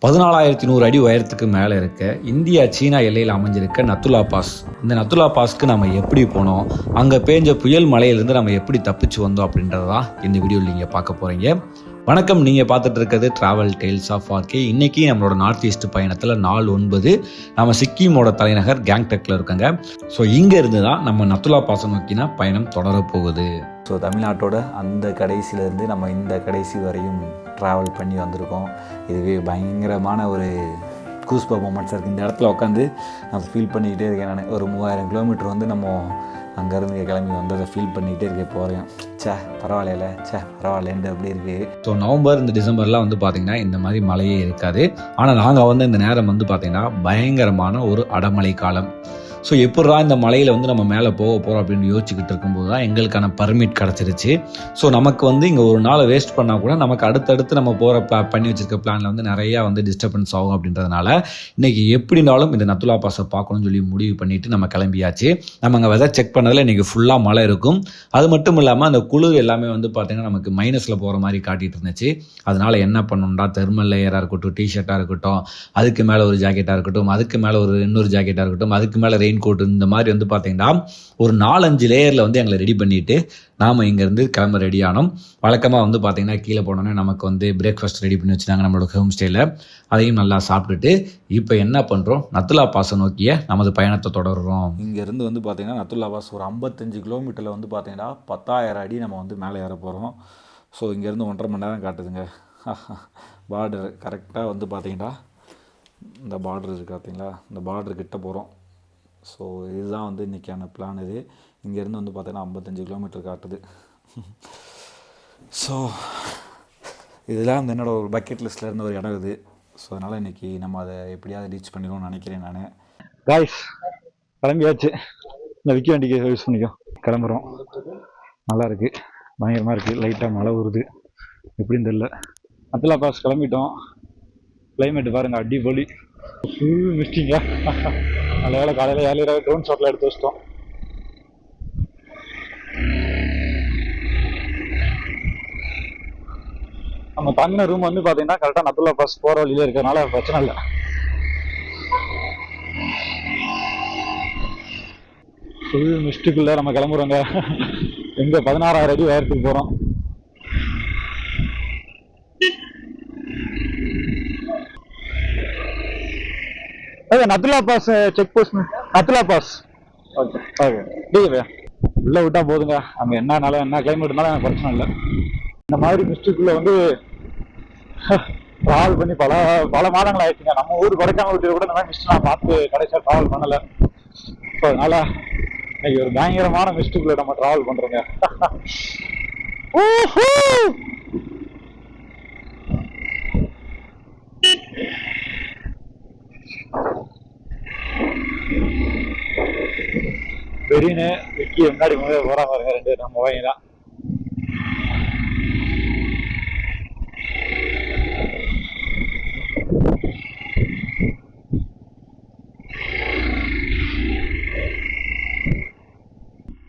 14,100 அடி உயரத்துக்கு மேலே இருக்க இந்தியா சீனா எல்லையில் அமைஞ்சிருக்க நத்துலா பாஸ். இந்த நத்துலா பாஸ்க்கு நம்ம எப்படி போனோம், அங்கே பேஞ்ச புயல் மலையிலேருந்து நம்ம எப்படி தப்பிச்சு வந்தோம் அப்படின்றதான் இந்த வீடியோவில் நீங்கள் பார்க்க போகிறீங்க. வணக்கம், நீங்கள் பார்த்துட்டு இருக்கிறது ட்ராவல் டெய்ல்ஸ் ஆஃப் ஆர்கே. இன்றைக்கி நம்மளோட நார்த் ஈஸ்ட் பயணத்தில் நாள் 9 நம்ம சிக்கிமோட தலைநகர் கேங்டக்கில் இருக்கங்க. ஸோ இங்கேருந்து தான் நம்ம நத்துலா பாஸை நோக்கினா பயணம் தொடரப்போகுது. ஸோ தமிழ்நாட்டோட அந்த கடைசியிலேருந்து நம்ம இந்த கடைசி வரையும் ட்ராவல் பண்ணி வந்திருக்கோம். இதுவே பயங்கரமான ஒரு கூஸ்பம்ப் மொமெண்ட்ஸ் இருக்குது. இந்த இடத்துல உட்காந்து நான் ஃபீல் பண்ணிக்கிட்டே இருக்கேன். நான் ஒரு 3000 கிலோமீட்டர் வந்து நம்ம அங்கேருந்து கிளம்பி வந்ததை ஃபீல் பண்ணிக்கிட்டே இருக்கேன். போகிறேன் பரவாயில்லேன்ட்டு அப்படி இருக்குது. ஸோ நவம்பர் இந்த டிசம்பர்லாம் வந்து பார்த்திங்கன்னா இந்த மாதிரி மழையே இருக்காது. ஆனால் நாங்கள் வந்து இந்த நேரம் வந்து பார்த்திங்கன்னா பயங்கரமான ஒரு அடமழை காலம். ஸோ எப்படா இந்த மலையில் வந்து நம்ம மேலே போக போகிறோம் அப்படின்னு யோசிச்சுக்கிட்டு இருக்கும்போது தான் எங்களுக்கான பர்மிட் கிடச்சிருச்சு. ஸோ நமக்கு வந்து இங்கே ஒரு நாளை வேஸ்ட் பண்ணால் கூட நமக்கு அடுத்தடுத்து நம்ம போகிற பண்ணி வச்சுருக்க பிளானில் வந்து நிறையா வந்து டிஸ்டர்பன்ஸ் ஆகும். அப்படின்றதுனால இன்றைக்கி எப்படினாலும் இந்த நத்துலா பாஸை பார்க்கணும்னு சொல்லி முடிவு பண்ணிவிட்டு நம்ம கிளம்பியாச்சு. நம்ம அங்கே வெதர் செக் பண்ணதில் இன்றைக்கி ஃபுல்லாக மழை இருக்கும். அது மட்டும் இல்லாமல் அந்த குளிர் எல்லாமே வந்து பார்த்திங்கன்னா நமக்கு மைனஸில் போகிற மாதிரி காட்டிகிட்டு இருந்துச்சு. அதனால் என்ன பண்ணணும்டா, தெர்மல் லேயராக இருக்கட்டும், டிஷர்ட்டாக இருக்கட்டும், அதுக்கு மேலே ஒரு ஜாக்கெட்டாக இருக்கட்டும், அதுக்கு மேலே ஒரு இன்னொரு ஜாக்கெட்டாக இருக்கட்டும், அதுக்கு மேலே ரெயின் கோட், இந்த மாதிரி வந்து பார்த்தீங்கன்னா ஒரு 4-5 லேயரில் வந்து எங்களை ரெடி பண்ணிவிட்டு நாம் இங்கேருந்து கிளம்ப ரெடி ஆனோம். வழக்கமாக வந்து பார்த்தீங்கன்னா கீழே போனோன்னே நமக்கு வந்து பிரேக்ஃபாஸ்ட் ரெடி பண்ணி வச்சுட்டாங்க நம்மளோட ஹோம் ஸ்டேயில். அதையும் நல்லா சாப்பிட்டுட்டு இப்போ என்ன பண்ணுறோம், நத்துலா பாஸை நோக்கிய நமது பயணத்தை தொடர்றோம். இங்கேருந்து வந்து பார்த்திங்கன்னா நத்துலா பாஸ் ஒரு 55 கிலோமீட்டரில் வந்து பார்த்திங்கன்னா 10,000 அடி நம்ம வந்து மேலே ஏற போகிறோம். ஸோ இங்கேருந்து 1.5 மணி நேரம் காட்டுதுங்க. பார்டர் கரெக்டாக வந்து பார்த்திங்கன்னா இந்த பார்டர் இருக்குது பார்த்தீங்களா, இந்த பார்டர் கிட்ட போகிறோம். ஸோ இதுதான் வந்து இன்றைக்கான பிளான். இது இங்கேருந்து வந்து பார்த்தீங்கன்னா 55 கிலோமீட்டர் காட்டுது. ஸோ இதெல்லாம் வந்து என்னோடய ஒரு பக்கெட் லிஸ்ட்டில் இருந்த ஒரு இடம் இது. ஸோ அதனால் இன்றைக்கி நம்ம அதை எப்படியாவது ரீச் பண்ணிடுவோம்னு நினைக்கிறேன். நான் காய்ஸ் கிளம்பியாச்சு. இந்த விக்கி வண்டிக்கு யூஸ் பண்ணிக்கோ. கிளம்புறோம். நல்லா இருக்குது, பயங்கரமாக இருக்குது. லைட்டாக மழை வருது, எப்படின்னு தெரியல. நத்துலா பாஸ் கிளம்பிட்டோம். கிளைமேட்டு பாருங்கள், அடிப்பொலி. ஃபுல் மிஸ்டிங்க. நல்ல வேலை காலையில் 7:20 ட்ரோன் ஷாட்டில் எடுத்து வச்சிட்டோம். நம்ம தங்கின ரூம் வந்து பார்த்தீங்கன்னா கரெக்டாக நத்துலா பாஸ் போகிற வழியிலே இருக்கிறதுனால பிரச்சனை இல்லை. ஃபுல் மிஸ்டுக்குள்ளே நம்ம கிளம்புறோங்க. எங்கே 16,000 அடி உயரத்துக்கு போகிறோம். Nathula pass check post. Nathula pass okay okay டீ உள்ளே விட்டால் போதுங்க. அங்கே என்னன்னாலும் என்ன கிளைமேட் இருந்தாலும் எனக்கு பிரச்சனை இல்லை. இந்த மாதிரி மிஸ்டேக்குள்ளே வந்து ட்ராவல் பண்ணி பல மாதங்கள் ஆயிடுச்சுங்க. நம்ம ஊர் கொடைக்கானல் விட்டு கூட இந்த மாதிரி மிஸ்ட் நான் பார்த்து கடைசியாக ட்ராவல் பண்ணலை. ஸோ அதனால் இன்னைக்கு ஒரு பயங்கரமான மிஸ்டேக்குள்ளே நம்ம ட்ராவல் பண்ணுறோங்க. பெரியனு விக்கி முன்னாடி போறாங்க பாருங்க, 2 நம்ம வாங்கி தான்.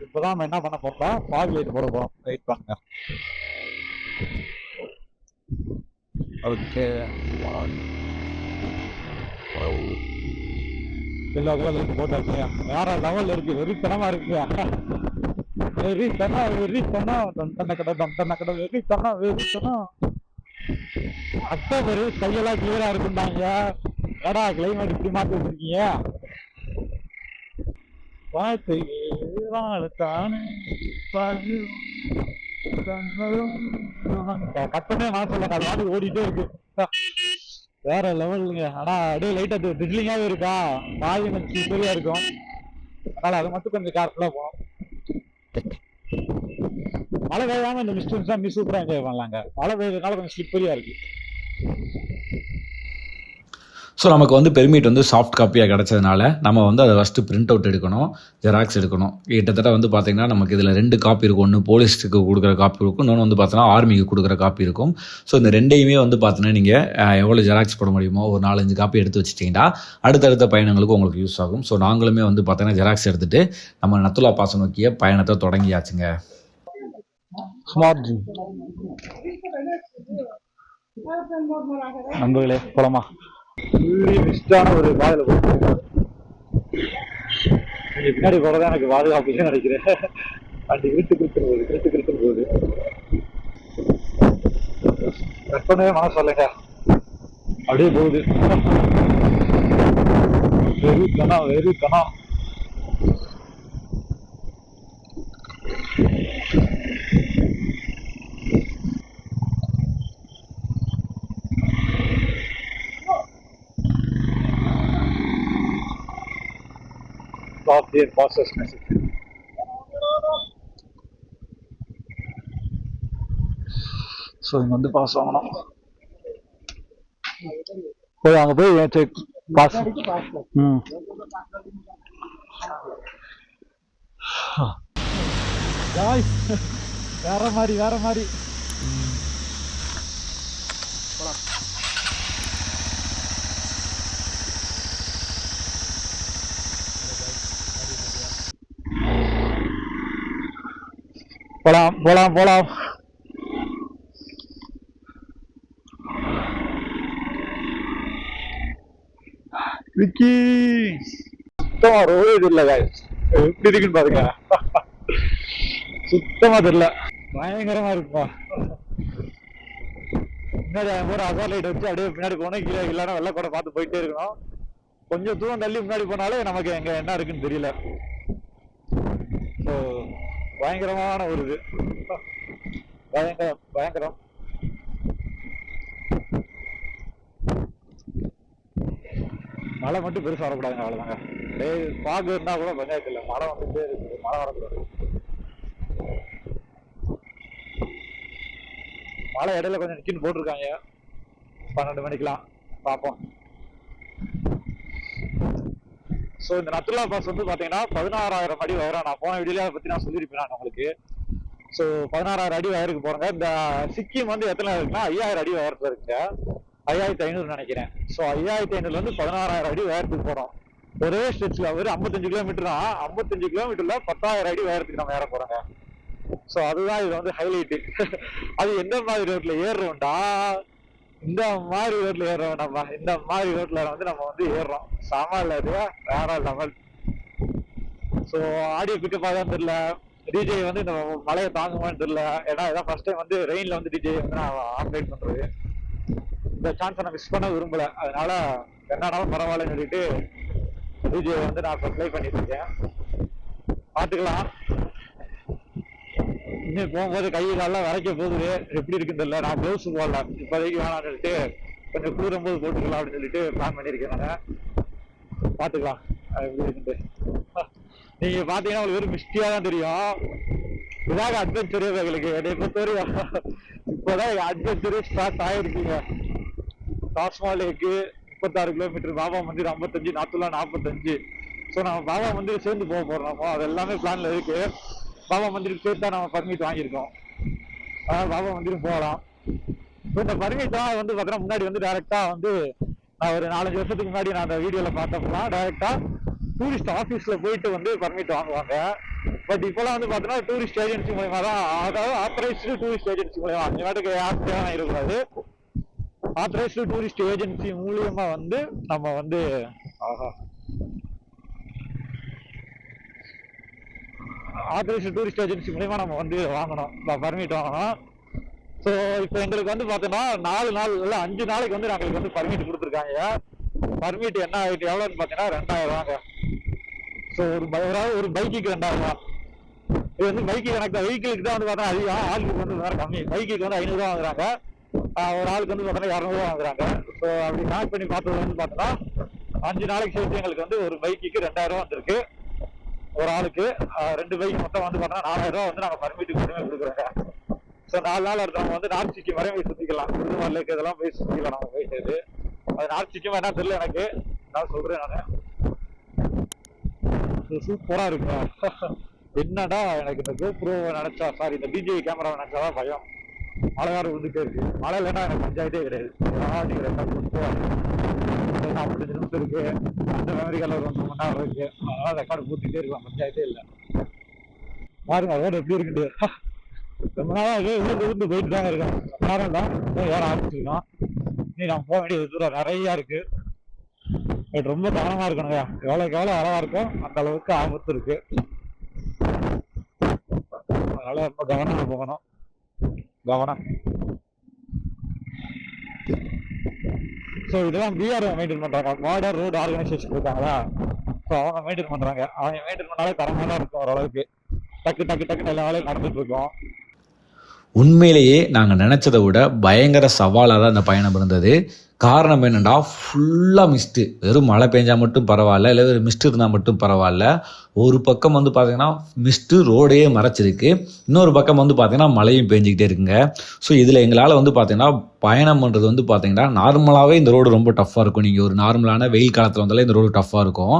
இப்பதான் நம்ம என்ன பண்ண போறோம், ஃபாக் லைட் போட போறோம். வெயிட் பண்ணுங்க. ஓகே, எல்லா கலர்ல போட்டாச்சு. வேற லெவல்ல இருக்கு, வெறித்தனமா இருக்கு. அக்டோபர் கையெல்லாம் கிளியரா இருக்குண்டாங்க. ஏடா கிளைமேட் இப்படி மாத்தி வச்சிருக்கீங்க. கட்டணே மாசம் அது மாதிரி ஓடிட்டே இருக்கு. வேற லெவலுங்க. ஆனா அப்படியே லைட்டா ட்ரிஸ்லிங்காவே இருக்கா, பாதி சரியா இருக்கும். அதனால அது மட்டும் கொஞ்சம் கேர்ஃபுல்லா போகணும். மழை பெய்யாம இந்த மிஸ்டேக்ஸ் தான் சூப்பரா என்ஜாய் பண்ணலாங்க. மழை பெய்யறதுனால கொஞ்சம் ஸ்லிப்பரியா இருக்கு. ஸோ நமக்கு வந்து பெர்மிட் வந்து சாஃப்ட் காப்பியாக கிடச்சதுனால நம்ம வந்து அதை ஃபஸ்ட்டு பிரிண்ட் அவுட் எடுக்கணும், ஜெராக்ஸ் எடுக்கணும். கிட்டத்தட்ட வந்து பார்த்திங்கன்னா நமக்கு இதில் 2 காப்பி இருக்கும். ஒன்று போலீஸுக்கு கொடுக்குற காப்பி இருக்கும், இன்னொன்று வந்து பார்த்தோன்னா ஆர்மிக்கு கொடுக்குற காப்பி இருக்கும். ஸோ இந்த ரெண்டையுமே வந்து பார்த்தீங்கன்னா நீங்கள் எவ்வளோ ஜெராக்ஸ் போட முடியுமோ ஒரு 4-5 காப்பி எடுத்து வச்சுட்டிங்கன்னா அடுத்தடுத்த பயணங்களுக்கு உங்களுக்கு யூஸ் ஆகும். ஸோ நாங்களுமே வந்து பார்த்தீங்கன்னா ஜெராக்ஸ் எடுத்துகிட்டு நம்ம நத்துலா பாஸை நோக்கிய பயணத்தை தொடங்கியாச்சுங்க. ஸ்மார்ட் ஜிம் நண்பர்களே போலாமா? மிஸ்டான ஒரு பாதையில போயிட்டு பின்னாடி போறதா எனக்கு பாதுகாப்புன்னு நினைக்கிறேன். வண்டி கிழித்து போகுது. கற்பனையே மனசு வரலைங்க, அப்படியே போகுது. வெறி கணம். Stop here, process message. So இங்கே வந்து பாஸ் வாங்கணும். போய் அங்கே போய் செக் பாஸ். வேற மாதிரி போலாம். விக்கி சுத்தமா ரோடு இது இல்ல எப்படி இருக்குன்னு பாருங்க. சுத்தமா தெரியல, பயங்கரமா இருக்குப்பா. முன்னாடி ஒரு அசார் லைட் வச்சு அப்படியே பின்னாடி போனோம், கீழே இல்லைன்னா வெள்ளை கூட பார்த்து போயிட்டே இருக்கணும். கொஞ்சம் தூரம் தள்ளி முன்னாடி போனாலே நமக்கு எங்க என்ன இருக்குன்னு தெரியல. ஸோ பயங்கரமான ஒரு இது, பயங்கரம். மழை மட்டும் பெருசா வரக்கூடாதுங்க, அவ்வளவுதாங்க. பாகு இருந்தா கூட பஞ்சாயத்து இல்லை, மழை வந்துட்டே இருக்குது, மழை வரக்கூடாது. மழை இடையில கொஞ்சம் நிக்கின்னு போட்டிருக்காங்க, 12 மணிக்கெல்லாம் பார்ப்போம். ஸோ இந்த நத்துல்லா பாஸ் வந்து பாத்தீங்கன்னா 16,000 அடி உயரம். நான் போன வீடியோல அதை பத்தி நான் சொல்லியிருப்பேன் நான் உங்களுக்கு. ஸோ 16,000 அடி உயருக்கு போறேங்க. இந்த சிக்கிம் வந்து எத்தனை இருக்குன்னா 5,000 அடி உயரத்துல இருக்குங்க, 5,500 நினைக்கிறேன். ஸோ 5,500 வந்து 16,000 அடி உயரத்துக்கு போறோம். ஒரே ஸ்ட்ரெச்ல ஒரு 55 கிலோமீட்டர் தான். 55 கிலோமீட்டர்ல 10,000 அடி உயரத்துக்கு நம்ம ஏற போறோங்க. ஸோ அதுதான் இது வந்து ஹைலைட்டு. அது எந்த மாதிரி ரோட்ல ஏறுறோம்டா, இந்த மாதிரி ரோட்ல ஏறுறோம் நம்ம. இந்த மாதிரி ரோட்ல வந்து நம்ம வந்து ஏறுறோம். சமால் அது வேற லெவல். ஸோ ஆடியோ பிக்கப் தான் தெரியல, டிஜே வந்து இந்த மழையை தாங்குமான்னு தெரியல. ஏன்னா இதான் ஃபர்ஸ்ட் டைம் வந்து ரெயின்ல வந்து டிஜே வந்து நான் ஆப்ரேட் பண்றது. இந்த சான்ஸை நான் மிஸ் பண்ண விரும்பல, அதனால என்னன்னாலும் பரவாயில்லன்னு சொல்லிட்டு டிஜே வந்து நான் ப்ளே பண்ணிட்டு இருக்கேன். பார்த்துக்கலாம். இன்னும் போகும்போது கை காலெல்லாம் வரைக்க போகுது, எப்படி இருக்குன்னு தெரியல. நான் க்ளவுஸ் போடல இப்போதைக்கு, வேணாம்னு சொல்லிட்டு கொஞ்சம் குளிரும் போது போட்டுக்கலாம் அப்படின்னு சொல்லிட்டு பிளான் பண்ணியிருக்கேன் நான். பார்த்துக்கலாம் எப்படி இருக்குன்ட்டு. நீங்க பாத்தீங்கன்னா உங்களுக்கு ஒரு மிஸ்டியா தான் தெரியும். இதாக அட்வென்ச்சரே எங்களுக்கு என்னை பொறுத்தவரையும் இப்போதான் அட்வென்ச்சரே ஸ்டார்ட் ஆயிருக்குங்க. தாஜ்மஹால் லேக்கு 36 கிலோமீட்டர், பாபா மந்திர் 55, நாத்துல்லா 45. ஸோ நம்ம பாபா மந்திர் சேர்ந்து போக போறோம். அது எல்லாமே பிளான்ல இருக்கு. பாபா மந்திருக்கு சேர்த்து தான் நம்ம பர்மிட் வாங்கியிருக்கோம், அதனால பாபா மந்திரும் போகலாம். ஸோ இந்த பர்மிட் தான் வந்து பார்த்தீங்கன்னா முன்னாடி வந்து டைரக்டா வந்து நான் ஒரு 4-5 வருஷத்துக்கு முன்னாடி நான் அந்த வீடியோல பார்த்தோம்னா டைரக்டா டூரிஸ்ட் ஆஃபீஸ்ல போயிட்டு வந்து பர்மிட் வாங்குவாங்க. பட் இப்போலாம் வந்து பார்த்தீங்கன்னா டூரிஸ்ட் ஏஜென்சி மூலமா தான், அதாவது ஆத்தரைஸ்டு டூரிஸ்ட் ஏஜென்சி மூலமா, அந்த நாட்டுக்கு யாருக்கு தேவை இருக்கக்கூடாது. ஆத்தரைஸ்டு டூரிஸ்ட் ஏஜென்சி மூலியமா வந்து நம்ம வந்து ஆத்தரைஸ்டு டூரிஸ்ட் ஏஜென்சி மூலயமா நம்ம வந்து வாங்கணும், பர்மிட் வாங்கணும். ஸோ இப்போ எங்களுக்கு வந்து பார்த்தோன்னா 4 நாள் இல்லை 5 நாளைக்கு வந்து நாங்களுக்கு வந்து பர்மிட் கொடுத்துருக்காங்க. பர்மிட் என்ன ஆகிட்டு எவ்வளோன்னு பார்த்தீங்கன்னா 2,000 ரூபாங்க. ஸோ ஒரு பைக்குக்கு 2,000 ரூபா. இது வந்து பைக்கு எனக்கு தான், வெஹிக்கிளுக்கு தான் வந்து பார்த்தா அதிகம், ஆளுக்கு வந்து வேறு கம்மி. பைக்குக்கு வந்து 500 ரூபா வாங்குறாங்க, ஒரு ஆளுக்கு வந்து பார்த்தோன்னா 200 ரூபா வாங்குறாங்க. ஸோ அப்படி கனெக்ட் பண்ணி பார்த்தது வந்து பார்த்தோன்னா 5 நாளைக்கு சேர்த்து எங்களுக்கு வந்து ஒரு பைக்குக்கு 2,000 ரூபா வந்துருக்கு ஒரு ஆளுக்கு. 2 பைக் மொத்தம் வந்து பார்த்தோன்னா 4,000 ரூபா வந்து நாங்கள் பர்மிட்டுக்கு மட்டுமே கொடுக்குறோங்க. ஸோ 4 நாள் எடுத்தவங்க வந்து நார்த் சிக்கிம் வரையும் போய் சுற்றிக்கலாம், குருதுமார் லேக் இதெல்லாம் போய் சுற்றிக்கலாம். நம்ம போயிட்டு அது நார்த் சிக்கிம் என்ன தெரியல எனக்கு, நான் சொல்றேன் நான். சூப்பரா இருக்கும். என்னடா எனக்கு இந்த கோப்ரோவை நினைச்சா, சாரி இந்த பிஜே கேமராவை நினைச்சாதான் பயம். மழை வேறு விழுந்துட்டே இருக்கு. மழை இல்லைன்னா எனக்கு பஞ்சாயத்தே கிடையாது. 45 நிமிஷம் இருக்கு, அந்த மெமரிக்கால ஒரு 1 மணி நேரம் இருக்கு, அதனால ரெக்கார்டு பூத்திட்டே இருக்கலாம், பஞ்சாயத்தே இல்லை. பாருங்க ரோடு எப்படி இருக்குது. ரொம்ப நாளாக ஊருக்கு போயிட்டு தாங்க இருக்கேன். நேரம் தான் ஏற ஆரம்பிச்சிருக்கோம். நீ நம்ம போக வேண்டிய தூரம் நிறையா இருக்கு. பட் ரொம்ப கவனமாக இருக்கணுங்க. எவ்வளோக்கு எவ்வளோ அழகாக இருக்கும் அந்த அளவுக்கு ஆபத்து இருக்கு. அதனால ரொம்ப கவனமாக போகணும். கவனம். ஸோ இதெல்லாம் பிஆர் மெயின்டைன் பண்ணுறாங்க. பார்டர் ரோடு ஆர்கனைசேஷன் இருக்காங்களா, ஸோ அவங்க மெயின்டைன் பண்ணுறாங்க. அவங்க மெயின்டைன் பண்ணாலே தரமாக தான் இருக்கும். ஓரளவுக்கு டக்கு டக்கு டக்குன்னு எல்லா வேலையும் நடந்துட்டு இருக்கோம். உண்மையிலேயே நாங்கள் நினச்சதை விட பயங்கர சவாலாக தான் இந்த பயணம் இருந்தது. காரணம் என்னென்னா ஃபுல்லாக மிஸ்ட்டு. வெறும் மழை பெஞ்சா மட்டும் பரவாயில்ல, இல்லை வெறும் மிஸ்ட் இருந்தால் மட்டும் பரவாயில்ல. ஒரு பக்கம் வந்து பார்த்திங்கன்னா மிஸ்ட்டு ரோடையே மறைச்சிருக்கு, இன்னொரு பக்கம் வந்து பார்த்திங்கன்னா மழையும் பெஞ்சிக்கிட்டே இருக்குங்க. ஸோ இதில் எங்களால் வந்து பார்த்திங்கன்னா பயணம் பண்ணுறது வந்து பார்த்திங்கன்னா நார்மலாகவே இந்த ரோடு ரொம்ப டஃப்பாக இருக்கும். நீங்கள் ஒரு நார்மலான வெயில் காலத்தில் வந்தாலே இந்த ரோடு டஃப்பாக இருக்கும்.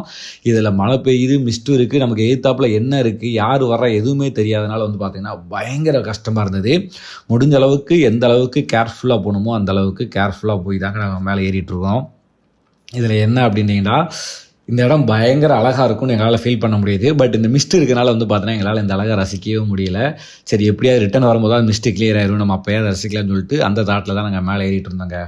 இதில் மழை பெய்யுது, மிஸ்ட்டும் இருக்குது, நமக்கு எதிர்த்தாப்பில் என்ன இருக்குது யார் வர்ற எதுவுமே தெரியாதனால வந்து பார்த்திங்கன்னா பயங்கர கஷ்டமாக இருந்தது. முடிஞ்ச அளவுக்கு எந்த அளவுக்கு கேர்ஃபுல்லாக போகணுமோ அந்த அளவுக்கு கேர்ஃபுல்லாக போய் தாங்க நாங்கள் மேலே ஏறிட்டுருக்கோம். இதில் என்ன அப்படின்னீங்கன்னா இந்த இடம் பயங்கர அழகாக இருக்கும்னு எங்களால் ஃபீல் பண்ண முடியுது. பட் இந்த மிஸ்ட் இருக்கனால வந்து பார்த்தீங்கன்னா எங்களால் இந்த அழகை ரசிக்கவே முடியல. சரி எப்படியாவது ரிட்டன் வரும்போது தான் மிஸ்ட்டு கிளியர் ஆயிரும், நம்ம அப்போயாவது ரசிக்கலாம்னு சொல்லிட்டு அந்த தாட்டில் தான் நாங்கள் மேலே ஏறிட்டு இருந்தோங்க.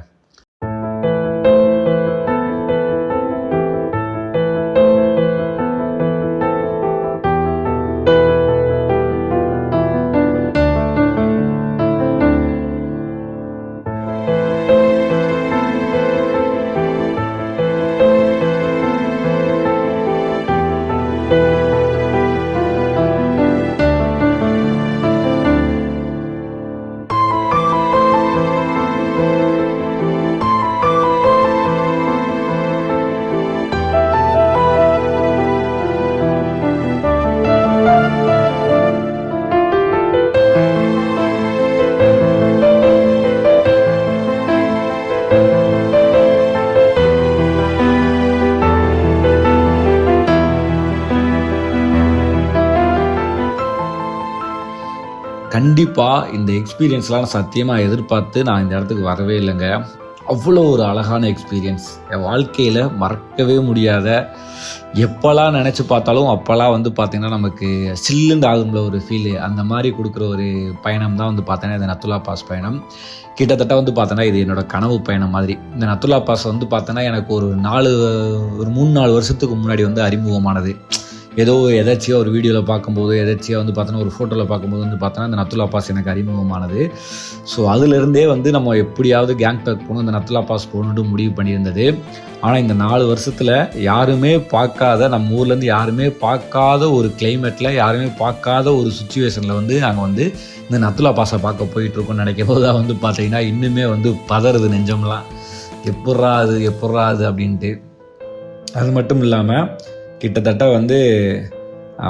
கண்டிப்பாக இந்த எக்ஸ்பீரியன்ஸ்லாம் நான் சத்தியமாக எதிர்பார்த்து நான் இந்த இடத்துக்கு வரவே இல்லைங்க. அவ்வளோ ஒரு அழகான எக்ஸ்பீரியன்ஸ், என் வாழ்க்கையில் மறக்கவே முடியாத. எப்போல்லாம் நினச்சி பார்த்தாலும் அப்போல்லாம் வந்து பார்த்திங்கன்னா நமக்கு சில்லுண்டு ஆகும்ல ஒரு ஃபீலு, அந்த மாதிரி கொடுக்குற ஒரு பயணம் தான் வந்து பார்த்தீங்கன்னா இந்த நத்துலா பாஸ் பயணம். கிட்டத்தட்ட வந்து பார்த்தோன்னா இது என்னோடய கனவு பயணம் மாதிரி. இந்த நத்துலா பாஸ் வந்து பார்த்தோன்னா எனக்கு ஒரு 3-4 வருஷத்துக்கு முன்னாடி வந்து அறிமுகமானது. ஏதோ எதாச்சியாக ஒரு வீடியோவில் பார்க்கும்போது, எதாச்சியாக வந்து பார்த்தோன்னா ஒரு ஃபோட்டோவில் பார்க்கும்போது வந்து பார்த்தோன்னா இந்த நத்துலா பாஸ் எனக்கு அறிமுகமானது. ஸோ அதிலிருந்தே வந்து நம்ம எப்படியாவது கேங்டாக் போகணும், இந்த நத்துலா பாஸ் போகணுன்ட்டு முடிவு பண்ணியிருந்தது. ஆனால் இந்த 4 வருஷத்தில் யாருமே பார்க்காத, நம்ம ஊர்லேருந்து யாருமே பார்க்காத ஒரு கிளைமேட்டில், யாருமே பார்க்காத ஒரு சுச்சுவேஷனில் வந்து நாங்கள் வந்து இந்த நத்துலா பாஸை பார்க்க போயிட்டுருக்கோம்னு நினைக்கும் போது தான் வந்து பார்த்தீங்கன்னா இன்னுமே வந்து பதறுது நெஞ்சம்லாம். எப்புட்றா அது அப்படின்ட்டு. அது மட்டும் இல்லாமல் கிட்டத்தட்ட வந்து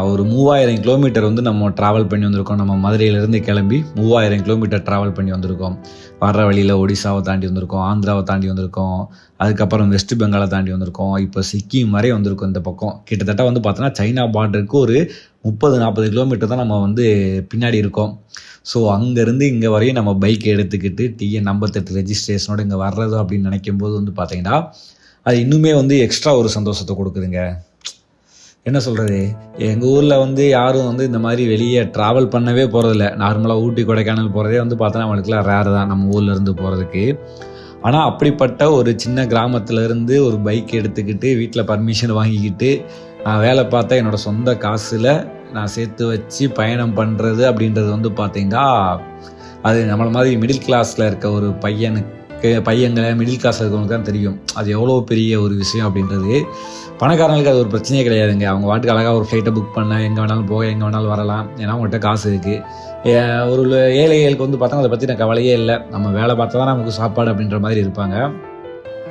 ஒரு 3000 கிலோமீட்டர் வந்து நம்ம ட்ராவல் பண்ணி வந்திருக்கோம். நம்ம மதுரையிலேருந்து கிளம்பி 3000 கிலோமீட்டர் ட்ராவல் பண்ணி வந்திருக்கோம். வர்ற வழியில் ஒடிசாவை தாண்டி வந்திருக்கோம், ஆந்திராவை தாண்டி வந்திருக்கோம், அதுக்கப்புறம் வெஸ்ட் பெங்காலை தாண்டி வந்திருக்கோம், இப்போ சிக்கிம் வரை வந்திருக்கோம். இந்த பக்கம் கிட்டத்தட்ட வந்து பார்த்தோன்னா சைனா பார்டருக்கு ஒரு 30-40 கிலோமீட்டர் தான் நம்ம வந்து பின்னாடி இருக்கோம். ஸோ அங்கேருந்து இங்கே வரையும் நம்ம பைக் எடுத்துக்கிட்டு TN 58 ரெஜிஸ்ட்ரேஷனோடு இங்கே வர்றது அப்படின்னு நினைக்கும்போது வந்து பார்த்தீங்கன்னா அது இன்னுமே வந்து எக்ஸ்ட்ரா ஒரு சந்தோஷத்தை கொடுக்குதுங்க. என்ன சொல்கிறது, எங்கள் ஊரில் வந்து யாரும் வந்து இந்த மாதிரி வெளியே ட்ராவல் பண்ணவே போகிறதில்ல. நார்மலாக ஊட்டி கொடைக்கானல் போகிறதே வந்து பார்த்தோன்னா அவங்களுக்குலாம் ரேர் தான் நம்ம ஊர்லேருந்து போகிறதுக்கு. ஆனால் அப்படிப்பட்ட ஒரு சின்ன கிராமத்துலேருந்து ஒரு பைக் எடுத்துக்கிட்டு வீட்டில் பர்மிஷன் வாங்கிக்கிட்டு நான் வேலை பார்த்தா என்னோடய சொந்த காசில் நான் சேர்த்து வச்சு பயணம் பண்ணுறது அப்படின்றது வந்து பார்த்திங்கன்னா அது நம்மளை மாதிரி மிடில் கிளாஸில் இருக்க ஒரு பையங்களை மிடில் கிளாஸில் இருக்கவங்களுக்கு தான் தெரியும் அது எவ்வளோ பெரிய ஒரு விஷயம் அப்படின்றது. பணக்காரங்களுக்கு அது ஒரு பிரச்சனையே கிடையாதுங்க. அவங்க வாட்டுக்கு அழகாக ஒரு ஃப்ளைட்டை புக் பண்ண எங்கே வேணாலும் போக, எங்கே வேணாலும் வரலாம், ஏன்னா அவங்கள்ட்ட காசு இருக்குது. ஒரு ஏழைகளுக்கு வந்து பார்த்தா அதை பற்றி நான் கவலையே இல்லை, நம்ம வேலை பார்த்தா தான் நமக்கு சாப்பாடு அப்படின்ற மாதிரி இருப்பாங்க.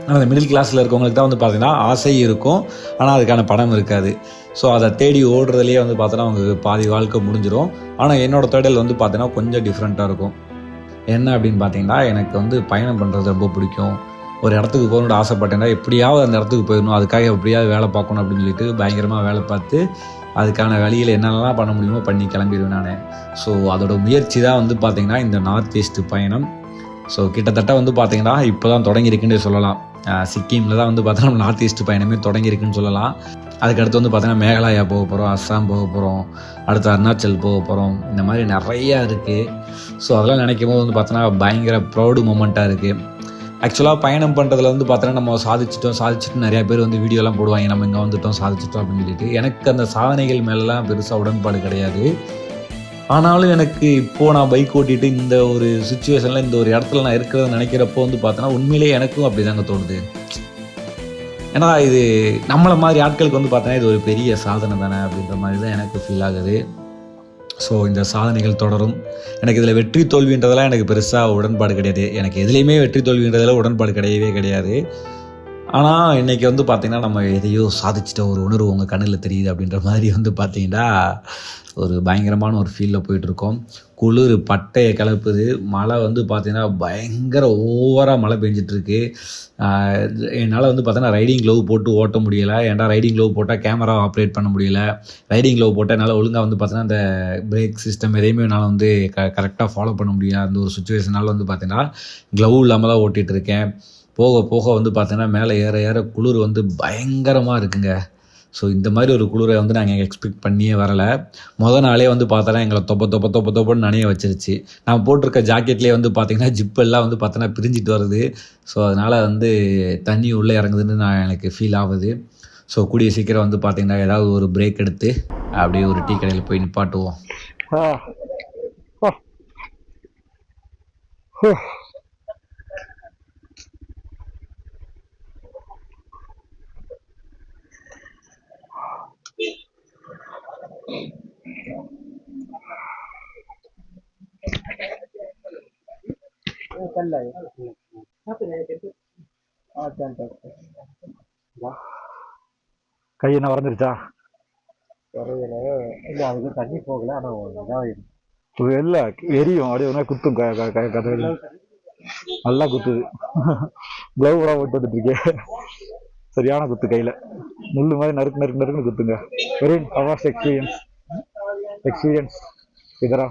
ஆனால் அந்த மிடில் கிளாஸில் இருக்கவங்களுக்கு தான் வந்து பார்த்திங்கன்னா ஆசை இருக்கும், ஆனால் அதுக்கான பணம் இருக்காது. ஸோ அதை தேடி ஓடுறதுலேயே வந்து பார்த்தோன்னா அவங்களுக்கு பாதி வாழ்க்கை முடிஞ்சிடும். ஆனால் என்னோடய தேடல் வந்து பார்த்தீங்கன்னா கொஞ்சம் டிஃப்ரெண்ட்டாக இருக்கும். என்ன அப்படின்னு பார்த்தீங்கன்னா எனக்கு வந்து பயணம் பண்ணுறது ரொம்ப பிடிக்கும். ஒரு இடத்துக்கு போகணுன்னு ஆசைப்பட்டேன்னா எப்படியாவது அந்த இடத்துக்கு போயிடணும், அதுக்காக எப்படியாவது வேலை பார்க்கணும் அப்படின்னு சொல்லிட்டு பயங்கரமாக வேலை பார்த்து அதுக்கான வழியில் என்னென்னலாம் பண்ண முடியுமோ பண்ணி கிளம்பிடுவேன் நான். ஸோ அதோட முயற்சி தான் வந்து பார்த்திங்கன்னா இந்த நார்த் ஈஸ்ட் பயணம். ஸோ கிட்டத்தட்ட வந்து பார்த்திங்கன்னா இப்போ தான் தொடங்கியிருக்குன்னு சொல்லலாம். சிக்கிமில் தான் வந்து பார்த்தோன்னா நம்ம நார்த் ஈஸ்ட் பயணமே தொடங்கியிருக்குன்னு சொல்லலாம். அதுக்கடுத்து வந்து பார்த்தீங்கன்னா மேகாலயா போக போகிறோம், அஸ்ஸாம் போக போகிறோம், அடுத்து அருணாச்சல் போக போகிறோம். இந்த மாதிரி நிறையா இருக்குது. ஸோ அதெல்லாம் நினைக்கும் போது வந்து பார்த்தோன்னா பயங்கர ப்ரௌடு மூமெண்ட்டாக இருக்குது. ஆக்சுவலாக பயணம் பண்ணுறதுல வந்து பார்த்தோன்னா நம்ம சாதிச்சிட்டு நிறையா பேர் வந்து வீடியோலாம் போடுவாங்க, நம்ம இங்கே வந்துட்டோம் சாதிச்சிட்டோம் அப்படின்னு சொல்லிட்டு. எனக்கு அந்த சாதனைகள் மேலெலாம் பெருசாக உடன்பாடு கிடையாது. ஆனாலும் எனக்கு இப்போது நான் பைக் ஓட்டிகிட்டு இந்த ஒரு சுச்சுவேஷனில் இந்த ஒரு இடத்துல நான் இருக்கிறத நினைக்கிறப்போ வந்து பார்த்தோன்னா உண்மையிலேயே எனக்கும் அப்படி தாங்க தோணுது. ஏன்னா இது நம்மளை மாதிரி ஆட்களுக்கு வந்து பார்த்தோன்னா இது ஒரு பெரிய சாதனை தானே அப்படின்ற மாதிரி தான் எனக்கு ஃபீல் ஆகுது. ஸோ இந்த சாதனைகள் தொடரும். எனக்கு இதில் வெற்றி தோல்வின்றதெல்லாம் எனக்கு பெருசாக உடன்பாடு கிடையாது. எனக்கு எதுலேயுமே வெற்றி தோல்வின்றதில் உடன்பாடு கிடையவே கிடையாது. ஆனால் இன்றைக்கி வந்து பார்த்திங்கன்னா நம்ம எதையோ சாதிச்சிட்ட ஒரு உணர்வு உங்கள் கண்ணில் தெரியுது அப்படின்ற மாதிரி வந்து பார்த்திங்கன்னா ஒரு பயங்கரமான ஒரு ஃபீலில் போயிட்டுருக்கோம். குளிர் பட்டையை கிளப்புது. மழை வந்து பார்த்திங்கன்னா பயங்கர ஓவராக மழை பெஞ்சிட்ருக்கு. என்னால் வந்து பார்த்தோன்னா ரைடிங் க்ளவ் போட்டு ஓட்ட முடியலை. ஏன்டா ரைடிங் க்ளவ் போட்டால் கேமரா ஆப்ரேட் பண்ண முடியலை. ரைடிங் க்ளவ் போட்டால் என்னால் ஒழுங்காக வந்து பார்த்தோன்னா அந்த பிரேக் சிஸ்டம் எதையுமே என்னால் வந்து கரெக்டாக ஃபாலோ பண்ண முடியல. அந்த ஒரு சுச்சுவேஷனால் வந்து பார்த்தீங்கன்னா க்ளவ் இல்லாமல் தான் ஓட்டிகிட்டு இருக்கேன். போக போக வந்து பார்த்தீங்கன்னா மேலே ஏற ஏற குளிர் வந்து பயங்கரமாக இருக்குங்க. ஸோ இந்த மாதிரி ஒரு குளிரை வந்து நாங்கள் எக்ஸ்பெக்ட் பண்ணியே வரலை. நாளே வந்து பார்த்தோன்னா எங்களை தொப்பன்னு நனைய வச்சிருச்சு. நான் போட்டிருக்க ஜாக்கெட்லேயே வந்து பார்த்திங்கன்னா ஜிப்பெல்லாம் வந்து பார்த்தோன்னா பிரிஞ்சிட்டு வருது. ஸோ அதனால் வந்து தண்ணி உள்ளே இறங்குதுன்னு எனக்கு ஃபீல் ஆகுது. ஸோ கூடிய சீக்கிரம் வந்து பார்த்திங்கன்னா ஏதாவது ஒரு பிரேக் எடுத்து அப்படியே ஒரு டீ கடையில் போய் நிப்பாட்டுவோம். கை என்ன வரைஞ்சிருச்சா? இல்லை அதுக்கு தண்ணி போகல. ஆனால் இல்லை எரியும் அப்படியே ஒரு மாதிரி குத்தும். கதை நல்லா குத்துது. க்ளவ் கூட போட்டு வந்துட்டுருக்கேன். சரியான குத்து கையில் முள்ளு மாதிரி நறுக்குன்னு குத்துங்க. வெரி அவர்ஸ் எக்ஸ்பீரியன்ஸ் இதரா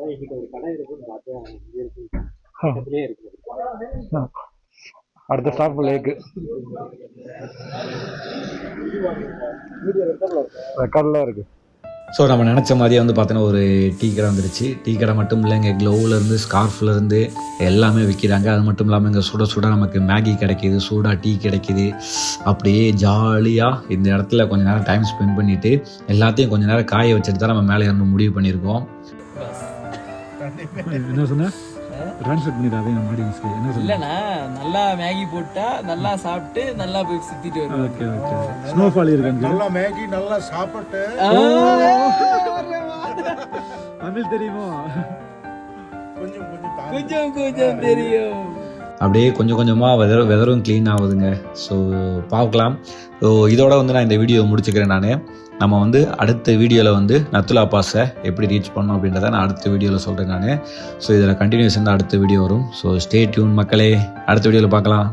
ஒரு கடை இருக்குன்னு பார்த்தேன். அடுத்த ஸ்டாப் லேக்கு ரெக்கார்டில் இருக்குது. ஸோ நம்ம நினச்ச மாதிரியே வந்து பார்த்தோன்னா ஒரு டீ கடை வந்துருச்சு. டீ கடை மட்டும் இல்லைங்க, க்ளவுலேருந்து ஸ்கார்ஃப்லேருந்து எல்லாமே விற்கிறாங்க. அது மட்டும் இல்லாமல் இங்கே சுட நமக்கு மேகி கிடைக்கிது, சூடாக டீ கிடைக்கிது. அப்படியே ஜாலியாக இந்த இடத்துல கொஞ்சம் நேரம் டைம் ஸ்பெண்ட் பண்ணிவிட்டு எல்லாத்தையும் கொஞ்சம் நேரம் காய வச்சுட்டு தான் நம்ம மேலே இருந்து முடிவு பண்ணியிருக்கோம். என்ன சொன்னேன்? ட்ரான்ஸ்ஃபர் பண்ணிடாதே மாடி மிஸ்க்கு. என்ன சொல்ல? இல்லைண்ணா, நல்லா மேகி போட்டா நல்லா சாப்பிட்டு நல்லா போய் சுத்திட்டு வருவோம். ஓகே ஸ்னோஃபால் இருக்கு. நல்லா மேகி நல்லா சாப்பிட்டு தமிழ் தெரியுமோ? கொஞ்சம் தெரியும். அப்படியே கொஞ்சம் கொஞ்சமாக வெதரும் க்ளீன் ஆகுதுங்க. ஸோ பார்க்கலாம். ஸோ இதோட வந்து நான் இந்த வீடியோ முடிச்சுக்கிறேன். நம்ம வந்து அடுத்த வீடியோவில் வந்து நத்துலா பாஸை எப்படி ரீச் பண்ணோம் அப்படின்றத நான் அடுத்த வீடியோவில் சொல்கிறேன் நான். ஸோ இதில் கண்டினியூஷன் தான் அடுத்த வீடியோ வரும். ஸோ ஸ்டே டியூன் மக்களே, அடுத்த வீடியோவில் பார்க்கலாம்.